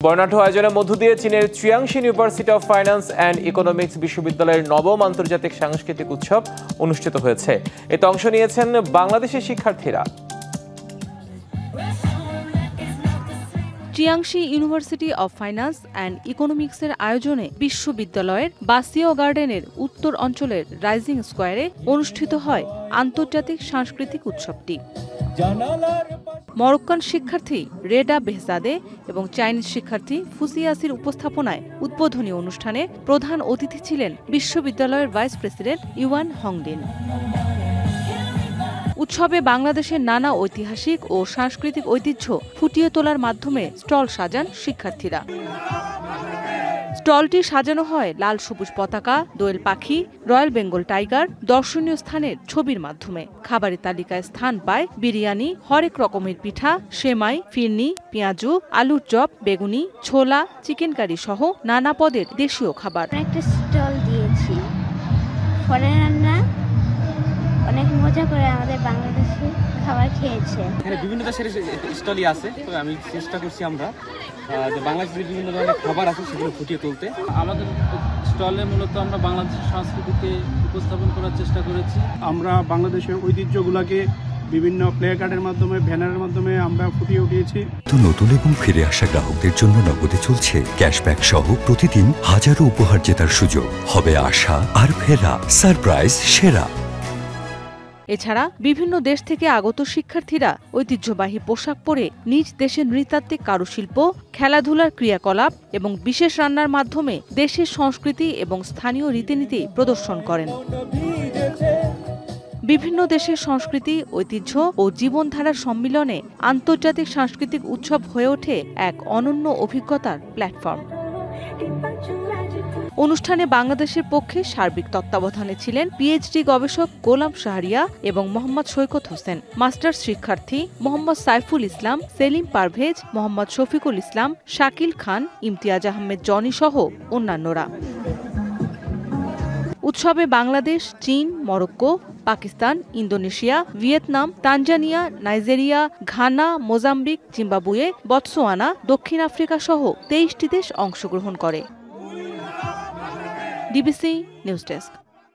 বর্ণাঢ্য আয়োজনের মধ্য দিয়ে চীনের Jiangxi University of Finance and economics বিশ্ববিদ্যালয়ের নবম আন্তর্জাতিক সাংস্কৃতিক উৎসব অনুষ্ঠিত হয়েছে। এতে অংশ নিয়েছেন বাংলাদেশের শিক্ষার্থীরা। Jiangxi University of Finance and ইকোনমিক্সের আয়োজনে বিশ্ববিদ্যালয়ের বাসিও গার্ডেনের উত্তর অঞ্চলের রাইজিং স্কোয়ারে অনুষ্ঠিত হয় আন্তর্জাতিক সাংস্কৃতিক উৎসবটি। মরক্কান শিক্ষার্থী রেডা বেহজাদে এবং চাইনিজ শিক্ষার্থী ফুসিয়াসির উপস্থাপনায় উদ্বোধনী অনুষ্ঠানে প্রধান অতিথি ছিলেন বিশ্ববিদ্যালয়ের ভাইস প্রেসিডেন্ট ইউয়ান হংডিন। উৎসবে বাংলাদেশের নানা ঐতিহাসিক ও সাংস্কৃতিক ঐতিহ্য ফুটিয়ে তোলার মাধ্যমে স্টল সাজান শিক্ষার্থীরা। স্টলটি সাজানো হয় লাল সবুজ পতাকা, দোয়েল পাখি, রয়্যাল বেঙ্গল টাইগার, দর্শনীয় স্থানের ছবির মাধ্যমে। খাবারের তালিকায় স্থান পায় বিরিয়ানি, হরেক রকমের পিঠা, সেমাই, ফিরনি, পেঁয়াজু, আলুর চপ, বেগুনি, ছোলা, চিকেন কারি সহ নানা পদের দেশীয় খাবার। একটা স্টল দিয়েছি, ফরেনাররা অনেক মজা করে আমাদের বাংলাদেশি খাবার খেয়েছে। এখানে বিভিন্ন দেশের স্টলই আছে, তো আমি চেষ্টা করছি আমরা যে বাংলাদেশের বিভিন্ন ধরনের খাবার আছে সেগুলো ফুটিয়ে তুলতে। আমাদের স্টলে মূলত আমরা বাংলাদেশের সংস্কৃতিকে উপস্থাপন করার চেষ্টা করেছি। আমরা বাংলাদেশের ঐতিহ্যগুলোকে বিভিন্ন প্লে কার্ডের মাধ্যমে, ব্যানারের মাধ্যমে আমরা ফুটিয়ে উঠিয়েছি। নতুন এবং ফিরে আসা গ্রাহকদের জন্য নগদে চলছে ক্যাশব্যাক সহ প্রতিদিন হাজারো উপহার জেতার সুযোগ। হবে আশা আর ফেরা, সারপ্রাইজ সেরা। এছাড়া বিভিন্ন দেশ থেকে আগত শিক্ষার্থীরা ঐতিহ্যবাহী পোশাক পরে নিজ দেশের নৃতাত্ত্বিক কারুশিল্প, খেলাধুলার ক্রিয়াকলাপ এবং বিশেষ রান্নার মাধ্যমে দেশের সংস্কৃতি এবং স্থানীয় রীতিনীতি প্রদর্শন করেন। বিভিন্ন দেশের সংস্কৃতি, ঐতিহ্য ও জীবনধারার সম্মিলনে আন্তর্জাতিক সাংস্কৃতিক উৎসব হয়ে ওঠে এক অনন্য অভিজ্ঞতার প্ল্যাটফর্ম। অনুষ্ঠানে বাংলাদেশের পক্ষে সার্বিক তত্ত্বাবধানে ছিলেন পিএইচডি গবেষক গোলাম শাহরিয়া এবং মোহাম্মদ সৈকত হোসেন, মাস্টার্স শিক্ষার্থী মোহাম্মদ সাইফুল ইসলাম, সেলিম পারভেজ, মোহাম্মদ শফিকুল ইসলাম, শাকিল খান, ইমতিয়াজ আহমেদ জনি সহ অন্যান্যরা। উৎসবে বাংলাদেশ, চীন, Morocco, Pakistan, Indonesia, Vietnam, Tanzania, Nigeria, Ghana, Mozambique, Zimbabwe, Botswana, দক্ষিণ আফ্রিকা সহ 23টি দেশ অংশগ্রহণ করে। DBC news desk.